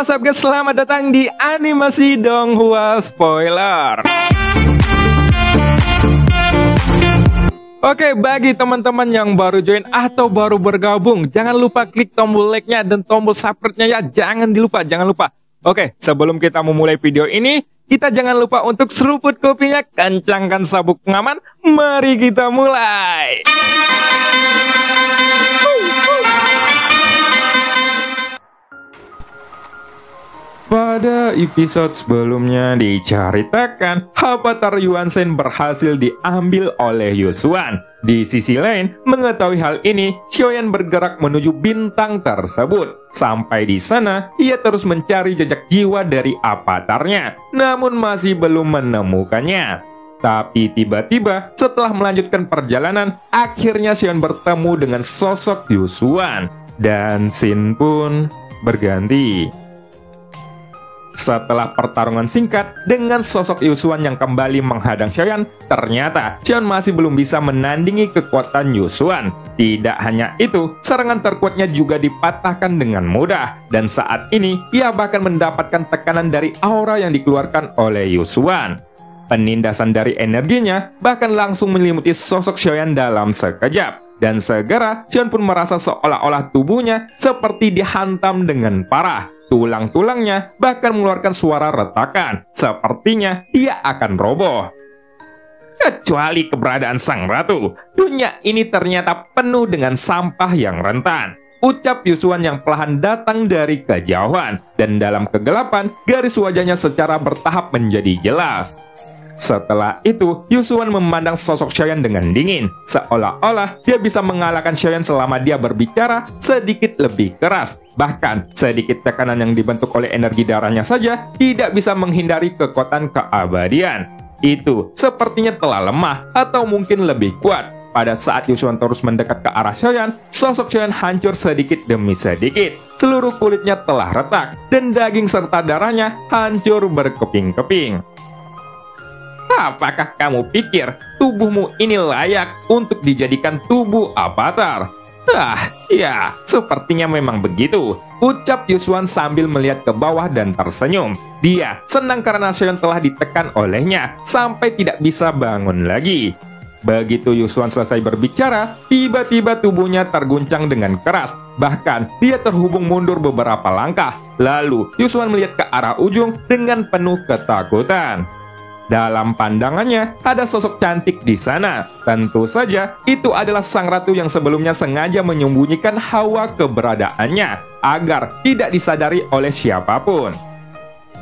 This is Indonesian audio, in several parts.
Halo Sabgas, selamat datang di Animasi Donghua Spoiler. Oke, bagi teman-teman yang baru join atau baru bergabung, jangan lupa klik tombol like-nya dan tombol subscribe-nya ya. Jangan lupa. Oke, sebelum kita memulai video ini, kita jangan lupa untuk seruput kopinya, kencangkan sabuk pengaman. Mari kita mulai. Pada episode sebelumnya diceritakan, Avatar Yuan Shen berhasil diambil oleh Yusuan. Di sisi lain, mengetahui hal ini, Xiaoyan bergerak menuju bintang tersebut. Sampai di sana, ia terus mencari jejak jiwa dari avatarnya, namun masih belum menemukannya. Tapi tiba-tiba, setelah melanjutkan perjalanan, akhirnya Xiaoyan bertemu dengan sosok Yusuan. Dan scene pun berganti. Setelah pertarungan singkat dengan sosok Yusuan yang kembali menghadang Xiaoyan, ternyata Xiaoyan masih belum bisa menandingi kekuatan Yusuan. Tidak hanya itu, serangan terkuatnya juga dipatahkan dengan mudah. Dan saat ini, ia bahkan mendapatkan tekanan dari aura yang dikeluarkan oleh Yusuan. Penindasan dari energinya bahkan langsung menyelimuti sosok Xiaoyan dalam sekejap. Dan segera, Xiaoyan pun merasa seolah-olah tubuhnya seperti dihantam dengan parah. Tulang-tulangnya bahkan mengeluarkan suara retakan. Sepertinya dia akan roboh. Kecuali keberadaan sang ratu, dunia ini ternyata penuh dengan sampah yang rentan. Ucap Yusuan yang perlahan datang dari kejauhan. Dan dalam kegelapan, garis wajahnya secara bertahap menjadi jelas. Setelah itu, Yusuan memandang sosok Xiaoyan dengan dingin. Seolah-olah dia bisa mengalahkan Xiaoyan selama dia berbicara sedikit lebih keras. Bahkan, sedikit tekanan yang dibentuk oleh energi darahnya saja tidak bisa menghindari kekuatan keabadian. Itu sepertinya telah lemah atau mungkin lebih kuat. Pada saat Yusuan terus mendekat ke arah Xiaoyan, sosok Xiaoyan hancur sedikit demi sedikit. Seluruh kulitnya telah retak, dan daging serta darahnya hancur berkeping-keping. Apakah kamu pikir tubuhmu ini layak untuk dijadikan tubuh avatar? Ya, sepertinya memang begitu, ucap Yusuan sambil melihat ke bawah dan tersenyum. Dia senang karena Xiaoyan telah ditekan olehnya sampai tidak bisa bangun lagi. Begitu Yusuan selesai berbicara, tiba-tiba tubuhnya terguncang dengan keras. Bahkan, dia terhubung mundur beberapa langkah. Lalu, Yusuan melihat ke arah ujung dengan penuh ketakutan. Dalam pandangannya, ada sosok cantik di sana. Tentu saja, itu adalah sang ratu yang sebelumnya sengaja menyembunyikan hawa keberadaannya agar tidak disadari oleh siapapun.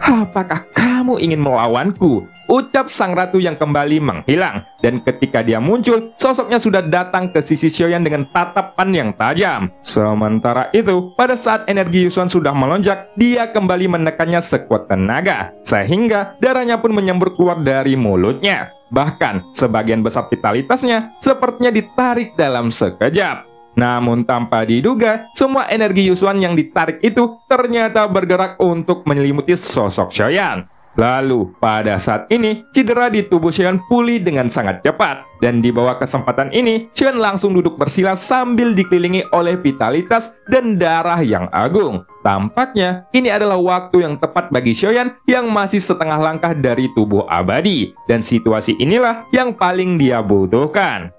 Apakah kamu ingin melawanku? Ucap sang ratu yang kembali menghilang. Dan ketika dia muncul, sosoknya sudah datang ke sisi Xiaoyan dengan tatapan yang tajam. Sementara itu, pada saat energi Yusuan sudah melonjak, dia kembali menekannya sekuat tenaga. Sehingga darahnya pun menyembur keluar dari mulutnya. Bahkan, sebagian besar vitalitasnya sepertinya ditarik dalam sekejap. Namun tanpa diduga, semua energi Yusuan yang ditarik itu ternyata bergerak untuk menyelimuti sosok Xiaoyan. Lalu, pada saat ini, cedera di tubuh Xiaoyan pulih dengan sangat cepat. Dan di bawah kesempatan ini, Xiaoyan langsung duduk bersila sambil dikelilingi oleh vitalitas dan darah yang agung. Tampaknya, ini adalah waktu yang tepat bagi Xiaoyan yang masih setengah langkah dari tubuh abadi. Dan situasi inilah yang paling dia butuhkan.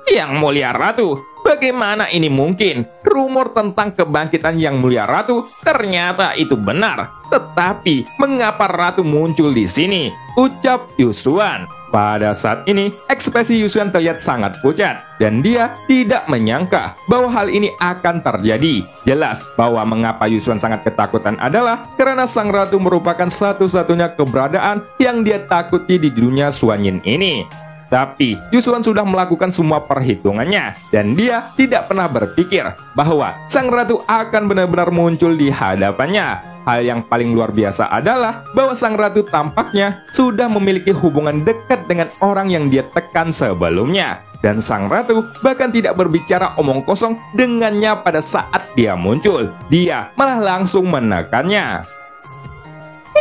Yang Mulia Ratu, bagaimana ini mungkin? Rumor tentang kebangkitan Yang Mulia Ratu ternyata itu benar. Tetapi, mengapa Ratu muncul di sini? Ucap Yusuan. Pada saat ini, ekspresi Yusuan terlihat sangat pucat. Dan dia tidak menyangka bahwa hal ini akan terjadi. Jelas bahwa mengapa Yusuan sangat ketakutan adalah karena sang ratu merupakan satu-satunya keberadaan yang dia takuti di dunia Suanyin ini. Tapi, Yusuan sudah melakukan semua perhitungannya, dan dia tidak pernah berpikir bahwa sang ratu akan benar-benar muncul di hadapannya. Hal yang paling luar biasa adalah bahwa sang ratu tampaknya sudah memiliki hubungan dekat dengan orang yang dia tekan sebelumnya. Dan sang ratu bahkan tidak berbicara omong kosong dengannya pada saat dia muncul. Dia malah langsung menekannya.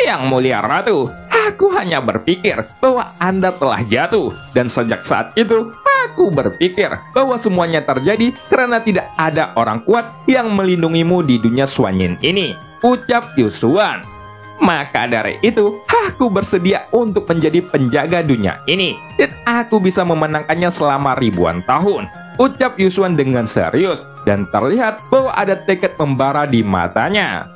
Yang Mulia Ratu, aku hanya berpikir bahwa Anda telah jatuh. Dan sejak saat itu, aku berpikir bahwa semuanya terjadi karena tidak ada orang kuat yang melindungimu di dunia Suanyin ini. ucap Yusuan. Maka dari itu, aku bersedia untuk menjadi penjaga dunia ini, dan aku bisa memenangkannya selama ribuan tahun, ucap Yusuan dengan serius, dan terlihat bahwa ada tekad membara di matanya.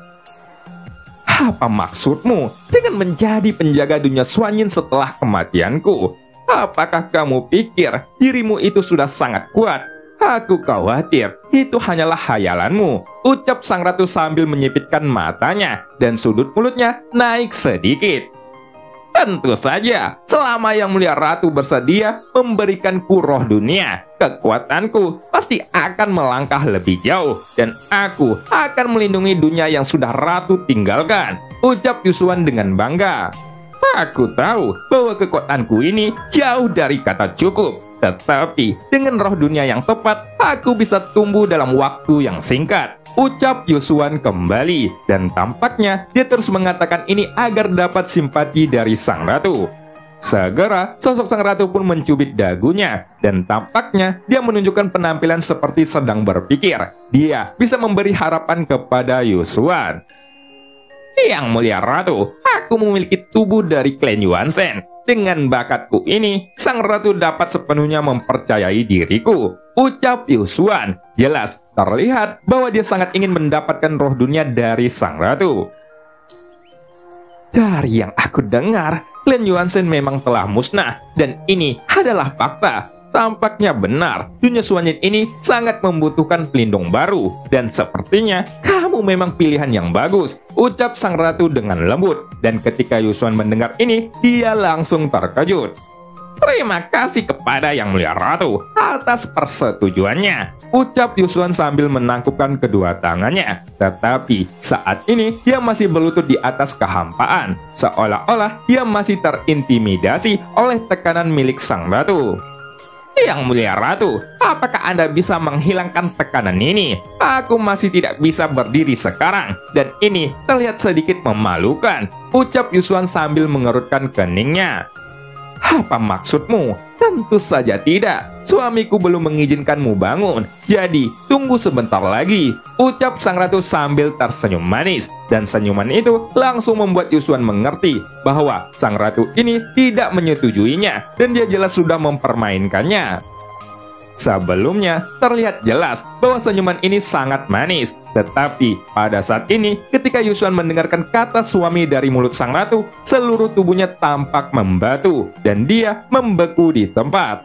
Apa maksudmu dengan menjadi penjaga dunia Xuanyin setelah kematianku? Apakah kamu pikir dirimu itu sudah sangat kuat? Aku khawatir itu hanyalah hayalanmu, ucap sang ratu sambil menyipitkan matanya dan sudut mulutnya naik sedikit. Tentu saja, selama Yang Mulia Ratu bersedia memberikanku roh dunia, kekuatanku pasti akan melangkah lebih jauh dan aku akan melindungi dunia yang sudah Ratu tinggalkan, ucap Yusuan dengan bangga. Aku tahu bahwa kekuatanku ini jauh dari kata cukup, tetapi dengan roh dunia yang tepat, aku bisa tumbuh dalam waktu yang singkat, ucap Yusuan kembali, dan tampaknya dia terus mengatakan ini agar dapat simpati dari sang ratu. Segera, sosok sang ratu pun mencubit dagunya, dan tampaknya dia menunjukkan penampilan seperti sedang berpikir. Dia bisa memberi harapan kepada Yusuan. Yang Mulia Ratu, aku memiliki tubuh dari klan Yuanzhen. Dengan bakatku ini, sang ratu dapat sepenuhnya mempercayai diriku, ucap Yusuan. Jelas terlihat bahwa dia sangat ingin mendapatkan roh dunia dari sang ratu. Dari yang aku dengar, klan Yuanzhen memang telah musnah, dan ini adalah fakta. Tampaknya benar, dunia Xuanyin ini sangat membutuhkan pelindung baru, dan sepertinya kamu memang pilihan yang bagus, ucap sang ratu dengan lembut. Dan ketika Yusuan mendengar ini, dia langsung terkejut. Terima kasih kepada Yang Mulia Ratu atas persetujuannya, ucap Yusuan sambil menangkupkan kedua tangannya. Tetapi saat ini dia masih berlutut di atas kehampaan, seolah-olah dia masih terintimidasi oleh tekanan milik sang ratu. Yang Mulia Ratu, apakah Anda bisa menghilangkan tekanan ini? Aku masih tidak bisa berdiri sekarang, dan ini terlihat sedikit memalukan, ucap Yusuan sambil mengerutkan keningnya. Apa maksudmu? Tentu saja tidak. Suamiku belum mengizinkanmu bangun, jadi tunggu sebentar lagi, ucap sang ratu sambil tersenyum manis. Dan senyuman itu langsung membuat Yusuan mengerti bahwa sang ratu ini tidak menyetujuinya, dan dia jelas sudah mempermainkannya. Sebelumnya, terlihat jelas bahwa senyuman ini sangat manis. Tetapi, pada saat ini, ketika Yusuan mendengarkan kata suami dari mulut sang ratu, seluruh tubuhnya tampak membatu, dan dia membeku di tempat.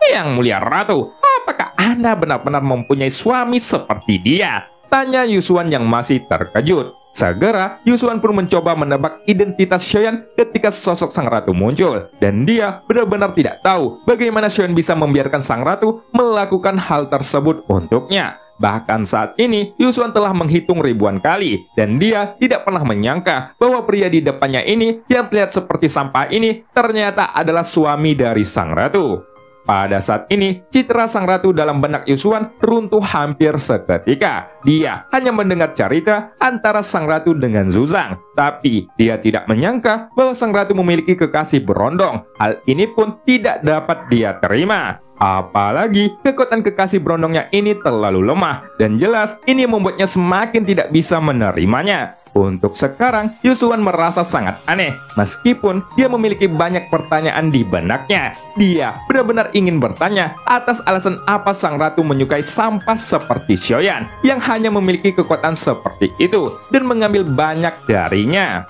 Yang Mulia Ratu, apakah Anda benar-benar mempunyai suami seperti dia? Tanya Yusuan yang masih terkejut. Segera, Yusuan pun mencoba menebak identitas Xiaoyan ketika sosok sang ratu muncul. Dan dia benar-benar tidak tahu bagaimana Xiaoyan bisa membiarkan sang ratu melakukan hal tersebut untuknya. Bahkan saat ini, Yusuan telah menghitung ribuan kali. Dan dia tidak pernah menyangka bahwa pria di depannya ini yang terlihat seperti sampah ini ternyata adalah suami dari sang ratu. Pada saat ini, citra sang ratu dalam benak Yusuan runtuh hampir seketika. Dia hanya mendengar cerita antara sang ratu dengan Zuzang. Tapi dia tidak menyangka bahwa sang ratu memiliki kekasih berondong. Hal ini pun tidak dapat dia terima. Apalagi kekuatan kekasih berondongnya ini terlalu lemah. Dan jelas ini membuatnya semakin tidak bisa menerimanya. Untuk sekarang, Yusuan merasa sangat aneh. Meskipun dia memiliki banyak pertanyaan di benaknya, dia benar-benar ingin bertanya atas alasan apa sang ratu menyukai sampah seperti Xiaoyan yang hanya memiliki kekuatan seperti itu dan mengambil banyak darinya.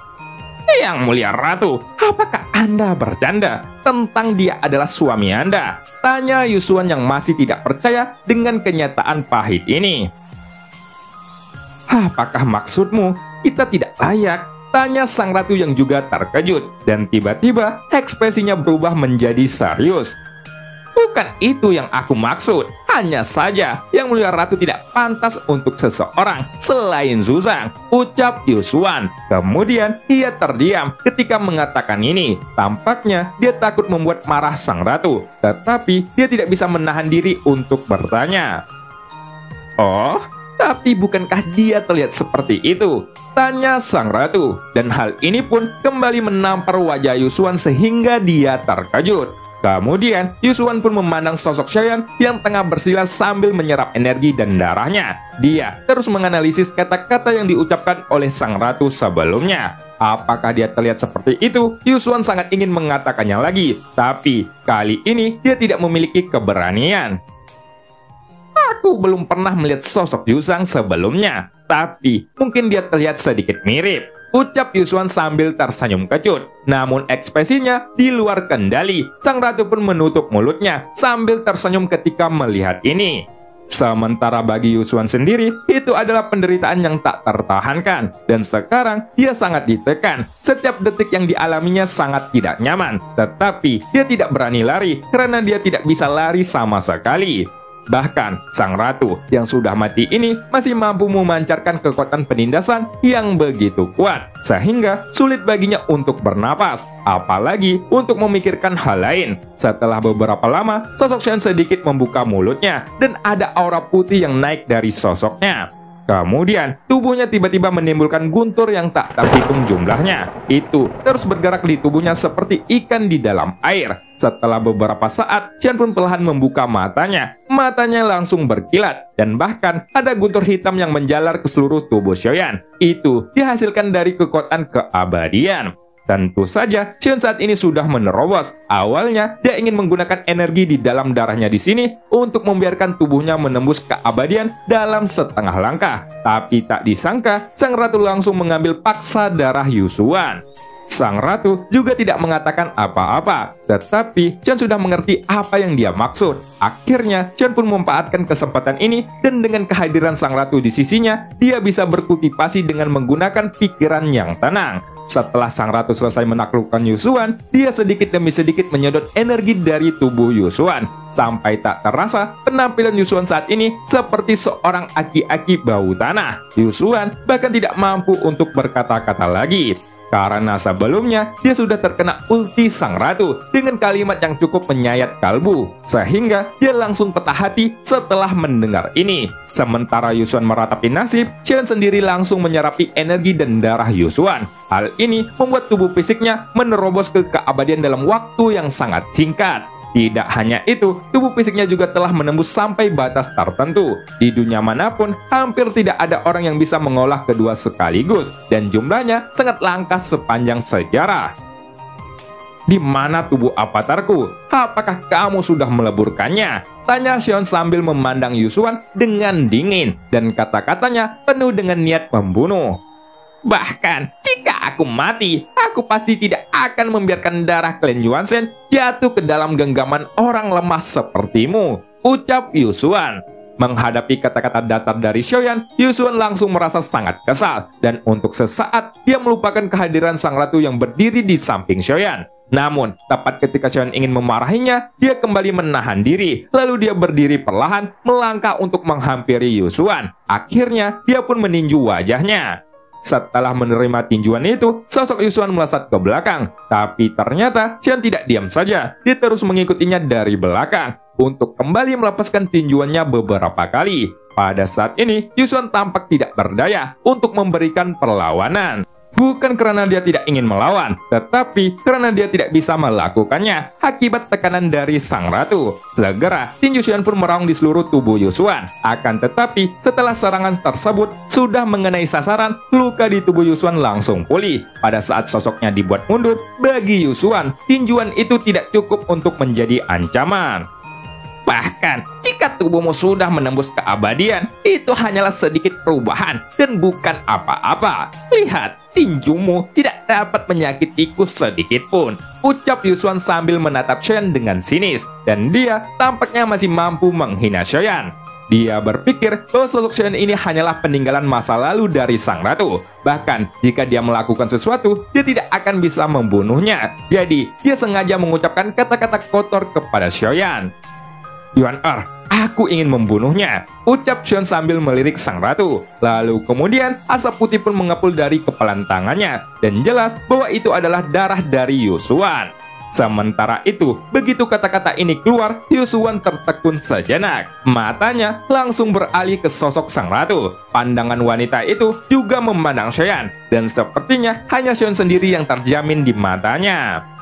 Yang Mulia Ratu, apakah Anda bercanda tentang dia adalah suami Anda? Tanya Yusuan yang masih tidak percaya dengan kenyataan pahit ini. Apakah maksudmu kita tidak layak? Tanya sang ratu yang juga terkejut. Dan tiba-tiba ekspresinya berubah menjadi serius. Bukan itu yang aku maksud. Hanya saja Yang Mulia Ratu tidak pantas untuk seseorang selain Zuzang, ucap Yusuan. Kemudian ia terdiam ketika mengatakan ini. Tampaknya dia takut membuat marah sang ratu. Tetapi dia tidak bisa menahan diri untuk bertanya. Oh? Tapi bukankah dia terlihat seperti itu? Tanya sang ratu. Dan hal ini pun kembali menampar wajah Yusuan sehingga dia terkejut. Kemudian, Yusuan pun memandang sosok Xiaoyan yang tengah bersila sambil menyerap energi dan darahnya. Dia terus menganalisis kata-kata yang diucapkan oleh sang ratu sebelumnya. Apakah dia terlihat seperti itu? Yusuan sangat ingin mengatakannya lagi, tapi kali ini dia tidak memiliki keberanian. Aku belum pernah melihat sosok Yusang sebelumnya, tapi mungkin dia terlihat sedikit mirip, ucap Yusuan sambil tersenyum kecut. Namun ekspresinya di luar kendali. Sang ratu pun menutup mulutnya sambil tersenyum ketika melihat ini. Sementara bagi Yusuan sendiri, itu adalah penderitaan yang tak tertahankan. Dan sekarang, dia sangat ditekan. Setiap detik yang dialaminya sangat tidak nyaman. Tetapi, dia tidak berani lari karena dia tidak bisa lari sama sekali. Bahkan, sang ratu yang sudah mati ini masih mampu memancarkan kekuatan penindasan yang begitu kuat, sehingga sulit baginya untuk bernapas, apalagi untuk memikirkan hal lain. Setelah beberapa lama, sosok Shen sedikit membuka mulutnya, dan ada aura putih yang naik dari sosoknya. Kemudian, tubuhnya tiba-tiba menimbulkan guntur yang tak terhitung jumlahnya. Itu terus bergerak di tubuhnya seperti ikan di dalam air. Setelah beberapa saat, Xian pun perlahan membuka matanya. Matanya langsung berkilat, dan bahkan ada guntur hitam yang menjalar ke seluruh tubuh Xiaoyan. Itu dihasilkan dari kekuatan keabadian. Tentu saja, Xian saat ini sudah menerobos. Awalnya, dia ingin menggunakan energi di dalam darahnya di sini untuk membiarkan tubuhnya menembus keabadian dalam setengah langkah. Tapi tak disangka, sang ratu langsung mengambil paksa darah Yusuan. Sang ratu juga tidak mengatakan apa-apa, tetapi Xian sudah mengerti apa yang dia maksud. Akhirnya, Xian pun memanfaatkan kesempatan ini, dan dengan kehadiran sang ratu di sisinya, dia bisa berkultivasi dengan menggunakan pikiran yang tenang. Setelah sang ratu selesai menaklukkan Yusuan, dia sedikit demi sedikit menyedot energi dari tubuh Yusuan. Sampai tak terasa, penampilan Yusuan saat ini seperti seorang aki-aki bau tanah. Yusuan bahkan tidak mampu untuk berkata-kata lagi. Karena sebelumnya, dia sudah terkena ulti sang ratu dengan kalimat yang cukup menyayat kalbu. Sehingga dia langsung patah hati setelah mendengar ini. Sementara Yusuan meratapi nasib, Xian sendiri langsung menyerapi energi dan darah Yusuan. Hal ini membuat tubuh fisiknya menerobos ke keabadian dalam waktu yang sangat singkat. Tidak hanya itu, tubuh fisiknya juga telah menembus sampai batas tertentu. Di dunia manapun, hampir tidak ada orang yang bisa mengolah kedua sekaligus, dan jumlahnya sangat langka sepanjang sejarah. Di mana tubuh avatarku? Apakah kamu sudah meleburkannya? Tanya Xion sambil memandang Yusuan dengan dingin, dan kata-katanya penuh dengan niat membunuh. Bahkan, jika aku mati, aku pasti tidak akan membiarkan darah klan Yuanzhen jatuh ke dalam genggaman orang lemah sepertimu, ucap Yusuan. Menghadapi kata-kata datar dari Xiaoyan, Yusuan langsung merasa sangat kesal, dan untuk sesaat, dia melupakan kehadiran sang ratu yang berdiri di samping Xiaoyan. Namun, tepat ketika Xiaoyan ingin memarahinya, dia kembali menahan diri, lalu dia berdiri perlahan, melangkah untuk menghampiri Yusuan. Akhirnya, dia pun meninju wajahnya. Setelah menerima tinjuan itu, sosok Yusuan melesat ke belakang. Tapi ternyata, Xian tidak diam saja. Dia terus mengikutinya dari belakang untuk kembali melepaskan tinjuannya beberapa kali. Pada saat ini, Yusuan tampak tidak berdaya untuk memberikan perlawanan. Bukan karena dia tidak ingin melawan, tetapi karena dia tidak bisa melakukannya akibat tekanan dari sang ratu. Segera, tinju Xian pun meraung di seluruh tubuh Yusuan. Akan tetapi, setelah serangan tersebut sudah mengenai sasaran, luka di tubuh Yusuan langsung pulih. Pada saat sosoknya dibuat mundur, bagi Yusuan, tinjuan itu tidak cukup untuk menjadi ancaman. Bahkan, jika tubuhmu sudah menembus keabadian, itu hanyalah sedikit perubahan dan bukan apa-apa. Lihat, tinjumu tidak dapat menyakitiku sedikit pun, ucap Yusuan sambil menatap Xian dengan sinis, dan dia tampaknya masih mampu menghina Xian. Dia berpikir bahwa sosok Xian ini hanyalah peninggalan masa lalu dari sang ratu. Bahkan, jika dia melakukan sesuatu, dia tidak akan bisa membunuhnya. Jadi, dia sengaja mengucapkan kata-kata kotor kepada Xiaoyan. Yuan aku ingin membunuhnya, ucap Xion sambil melirik sang ratu. Lalu kemudian asap putih pun mengepul dari kepalan tangannya, dan jelas bahwa itu adalah darah dari Yusuan. Sementara itu, begitu kata-kata ini keluar, Yusuan tertekun sejenak. Matanya langsung beralih ke sosok sang ratu. Pandangan wanita itu juga memandang Xian, dan sepertinya hanya Xion sendiri yang terjamin di matanya.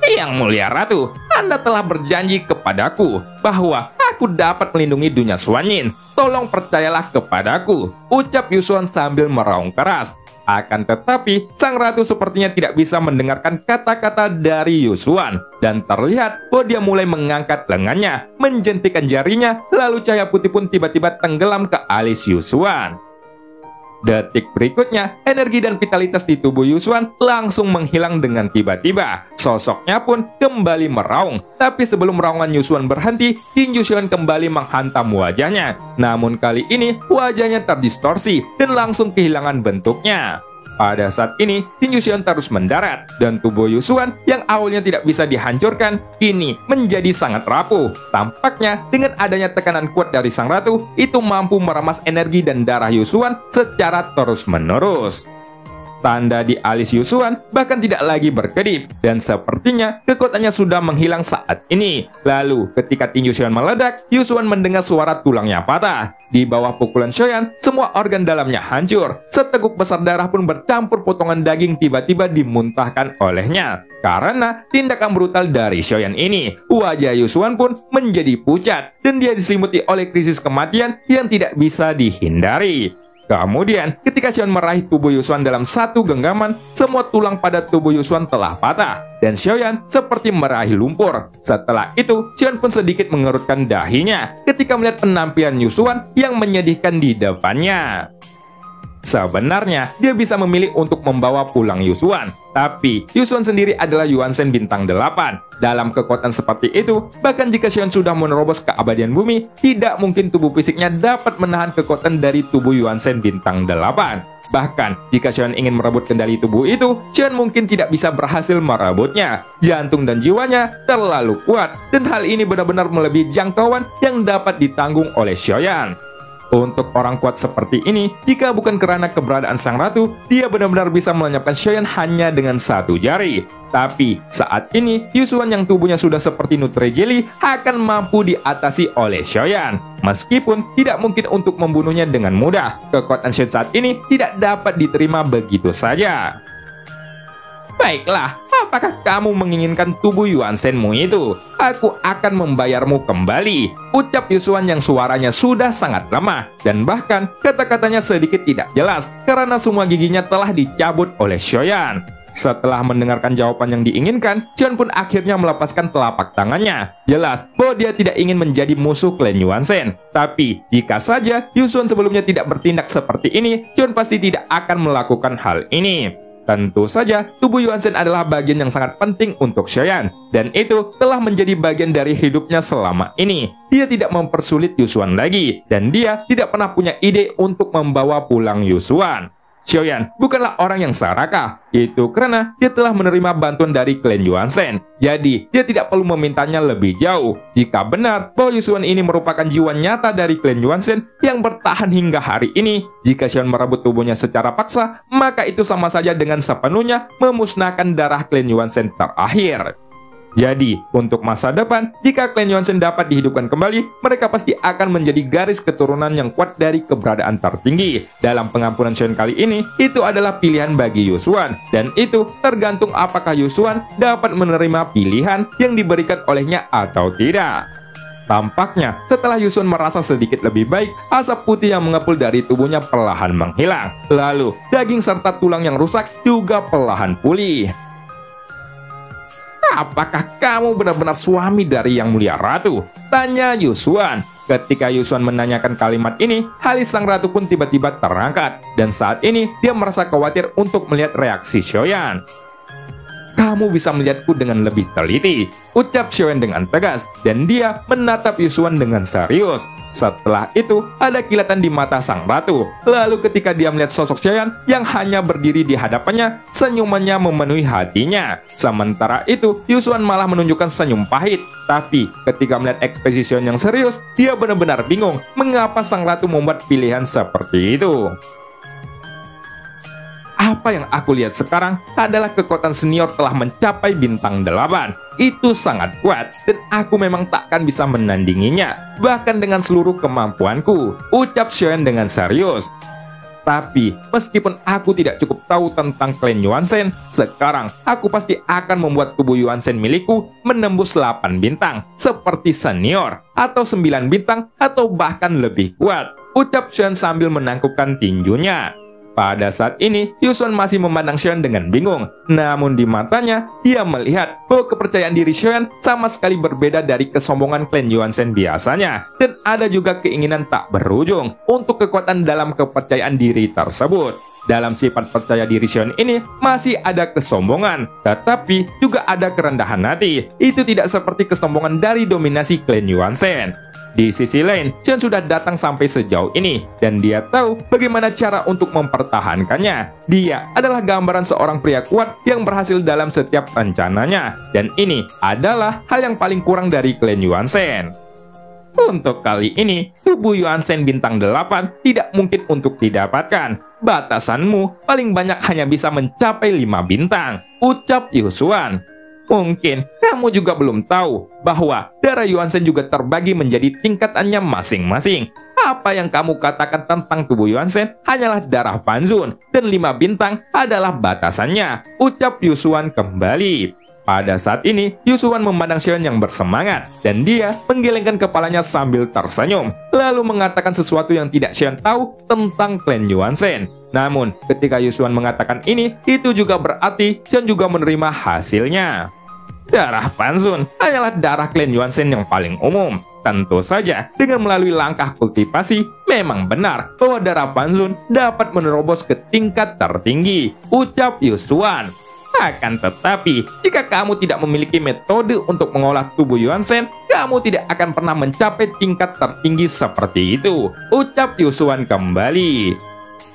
Yang mulia ratu, Anda telah berjanji kepadaku bahwa aku dapat melindungi dunia Xuanyin. Tolong percayalah kepadaku, ucap Yusuan sambil meraung keras. Akan tetapi, sang ratu sepertinya tidak bisa mendengarkan kata-kata dari Yusuan. Dan terlihat bahwa dia mulai mengangkat lengannya, menjentikkan jarinya, lalu cahaya putih pun tiba-tiba tenggelam ke alis Yusuan. Detik berikutnya, energi dan vitalitas di tubuh Yusuan langsung menghilang dengan tiba-tiba. Sosoknya pun kembali meraung. Tapi sebelum raungan Yusuan berhenti, Qin Yusuan kembali menghantam wajahnya. Namun kali ini, wajahnya terdistorsi dan langsung kehilangan bentuknya. Pada saat ini, Qin Yusuan terus mendarat, dan tubuh Yusuan yang awalnya tidak bisa dihancurkan, kini menjadi sangat rapuh. Tampaknya, dengan adanya tekanan kuat dari sang ratu, itu mampu meramas energi dan darah Yusuan secara terus-menerus. Tanda di alis Yusuan bahkan tidak lagi berkedip, dan sepertinya kekuatannya sudah menghilang saat ini. Lalu, ketika Qin Yusuan meledak, Yusuan mendengar suara tulangnya patah. Di bawah pukulan Xiaoyan, semua organ dalamnya hancur. Seteguk besar darah pun bercampur potongan daging tiba-tiba dimuntahkan olehnya. Karena tindakan brutal dari Xiaoyan ini, wajah Yusuan pun menjadi pucat, dan dia diselimuti oleh krisis kematian yang tidak bisa dihindari. Kemudian, ketika Xiaoyan meraih tubuh Yusuan dalam satu genggaman, semua tulang pada tubuh Yusuan telah patah, dan Xiaoyan seperti meraih lumpur. Setelah itu, Xiaoyan pun sedikit mengerutkan dahinya ketika melihat penampilan Yusuan yang menyedihkan di depannya. Sebenarnya, dia bisa memilih untuk membawa pulang Yusuan, tapi Yusuan sendiri adalah Yuansen bintang 8. Dalam kekuatan seperti itu, bahkan jika Xiaoyan sudah menerobos keabadian bumi, tidak mungkin tubuh fisiknya dapat menahan kekuatan dari tubuh Yuansen bintang 8. Bahkan, jika Xiaoyan ingin merebut kendali tubuh itu, Xiaoyan mungkin tidak bisa berhasil merebutnya. Jantung dan jiwanya terlalu kuat, dan hal ini benar-benar melebihi jangkauan yang dapat ditanggung oleh Xiaoyan. Untuk orang kuat seperti ini, jika bukan karena keberadaan sang ratu, dia benar-benar bisa melenyapkan Xiaoyan hanya dengan satu jari. Tapi saat ini, Yusuan yang tubuhnya sudah seperti Nutre Jelly akan mampu diatasi oleh Xiaoyan. Meskipun tidak mungkin untuk membunuhnya dengan mudah, kekuatan Xiaoyan saat ini tidak dapat diterima begitu saja. Baiklah, apakah kamu menginginkan tubuh Yuansenmu itu? Aku akan membayarmu kembali, ucap Yusuan yang suaranya sudah sangat lemah, dan bahkan kata-katanya sedikit tidak jelas karena semua giginya telah dicabut oleh Xiaoyan. Setelah mendengarkan jawaban yang diinginkan, Xiaoyan pun akhirnya melepaskan telapak tangannya. Jelas bahwa dia tidak ingin menjadi musuh klan Yuansen. Tapi, jika saja Yusuan sebelumnya tidak bertindak seperti ini, Xiaoyan pasti tidak akan melakukan hal ini. Tentu saja, tubuh Yuansen adalah bagian yang sangat penting untuk Xiaoyan, dan itu telah menjadi bagian dari hidupnya selama ini. Dia tidak mempersulit Yusuan lagi, dan dia tidak pernah punya ide untuk membawa pulang Yusuan. Xiaoyan bukanlah orang yang serakah, itu karena dia telah menerima bantuan dari klan Yuansen. Jadi, dia tidak perlu memintanya lebih jauh. Jika benar bahwa Yusuan ini merupakan jiwa nyata dari klan Yuansen yang bertahan hingga hari ini, jika Xiaoyan merebut tubuhnya secara paksa, maka itu sama saja dengan sepenuhnya memusnahkan darah klan Yuansen terakhir. Jadi, untuk masa depan, jika klan Yuansen dapat dihidupkan kembali, mereka pasti akan menjadi garis keturunan yang kuat dari keberadaan tertinggi. Dalam pengampunan Xiaoyan kali ini, itu adalah pilihan bagi Yusuan, dan itu tergantung apakah Yusuan dapat menerima pilihan yang diberikan olehnya atau tidak. Tampaknya, setelah Yusuan merasa sedikit lebih baik, asap putih yang mengepul dari tubuhnya perlahan menghilang. Lalu, daging serta tulang yang rusak juga perlahan pulih. Apakah kamu benar-benar suami dari Yang Mulia Ratu? Tanya Yusuan. Ketika Yusuan menanyakan kalimat ini, alis sang ratu pun tiba-tiba terangkat. Dan saat ini, dia merasa khawatir untuk melihat reaksi Xiaoyan. Kamu bisa melihatku dengan lebih teliti, ucap Xiaoyan dengan tegas, dan dia menatap Yusuan dengan serius. Setelah itu, ada kilatan di mata sang ratu. Lalu ketika dia melihat sosok Xiaoyan yang hanya berdiri di hadapannya, senyumannya memenuhi hatinya. Sementara itu, Yusuan malah menunjukkan senyum pahit. Tapi, ketika melihat ekspresi Xiaoyan yang serius, dia benar-benar bingung mengapa sang ratu membuat pilihan seperti itu. Apa yang aku lihat sekarang adalah kekuatan senior telah mencapai bintang 8. Itu sangat kuat, dan aku memang takkan bisa menandinginya, bahkan dengan seluruh kemampuanku, ucap Xiaoyan dengan serius. Tetapi, meskipun aku tidak cukup tahu tentang klan Yuanzhen, sekarang aku pasti akan membuat tubuh Yuanzhen milikku menembus 8 bintang, seperti senior, atau 9 bintang, atau bahkan lebih kuat, ucap Xion sambil menangkupkan tinjunya. Pada saat ini, Yusuan masih memandang Xion dengan bingung. Namun di matanya, dia melihat bahwa kepercayaan diri Xion sama sekali berbeda dari kesombongan klan Yuanzhen biasanya. Dan ada juga keinginan tak berujung untuk kekuatan dalam kepercayaan diri tersebut. Dalam sifat percaya diri Xion ini masih ada kesombongan, tetapi juga ada kerendahan hati. Itu tidak seperti kesombongan dari dominasi klan Yuanzhen. Di sisi lain, Xion sudah datang sampai sejauh ini, dan dia tahu bagaimana cara untuk mempertahankannya. Dia adalah gambaran seorang pria kuat yang berhasil dalam setiap rencananya, dan ini adalah hal yang paling kurang dari klan Yuanzhen. Untuk kali ini, tubuh Yuanzhen bintang 8 tidak mungkin untuk didapatkan. Batasanmu paling banyak hanya bisa mencapai 5 bintang, ucap Yusuan. Mungkin kamu juga belum tahu bahwa darah Yuanzhen juga terbagi menjadi tingkatannya masing-masing. Apa yang kamu katakan tentang tubuh Yuanzhen hanyalah darah Fanzun, dan 5 bintang adalah batasannya, ucap Yusuan kembali. Pada saat ini, Yusuan memandang Xion yang bersemangat, dan dia menggelengkan kepalanya sambil tersenyum, lalu mengatakan sesuatu yang tidak Xion tahu tentang klan Yuanzhen. Namun, ketika Yusuan mengatakan ini, itu juga berarti Xion juga menerima hasilnya. Darah Fanzun hanyalah darah klan Yuanzhen yang paling umum. Tentu saja, dengan melalui langkah kultivasi, memang benar bahwa darah Fanzun dapat menerobos ke tingkat tertinggi, ucap Yusuan. Akan tetapi, jika kamu tidak memiliki metode untuk mengolah tubuh Yuanzhen, kamu tidak akan pernah mencapai tingkat tertinggi seperti itu, ucap Yusuan kembali.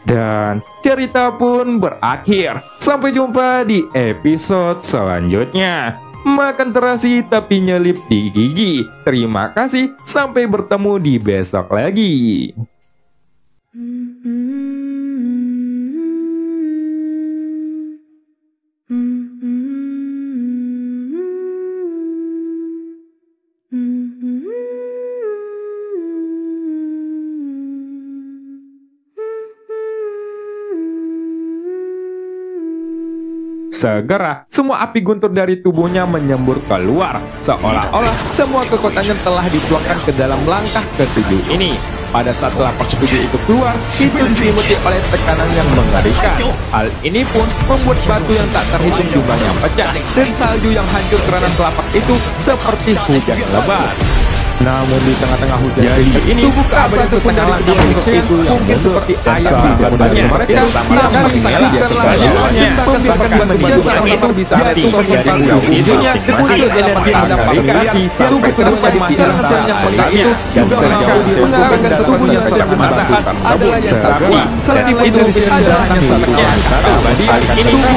Dan cerita pun berakhir. Sampai jumpa di episode selanjutnya. Makan terasi tapi nyelip di gigi. Terima kasih, sampai bertemu di besok lagi. Segera, semua api guntur dari tubuhnya menyembur keluar, seolah-olah semua kekuatannya telah dituangkan ke dalam langkah ketujuh ini. Pada saat telapak ketujuh itu keluar, itu diselimuti oleh tekanan yang mengerikan. Hal ini pun membuat batu yang tak terhitung jumlahnya pecah, dan salju yang hancur karena telapak itu seperti hujan lebat. Namun di tengah-tengah hujan ini, tubuh keabadian setengah langkah musuh itu mungkin seperti ayat sahabatnya. Mereka sama mengalah segalanya, bahkan batu-batu itu bisa jatuh menimpa tubuhnya, dengan energi yang mendapatkan tubuh keduanya masih yang segar itu juga mampu mengarahkan tubuhnya sejak mengatakan adalah yang terkuat. Selain itu, ada hanya satunya abadi. Ini tubuh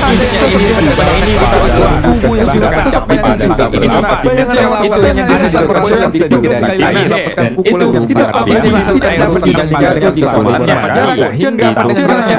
tubuh yang sudah kesabaran saat ini sempat bayangan yang langsungnya bisa berhasil tidak sekali lagi mendapatkan pukulan yang sangat abadi. Tidak dapat digantikan dengan semuanya. Hingga pada jelasnya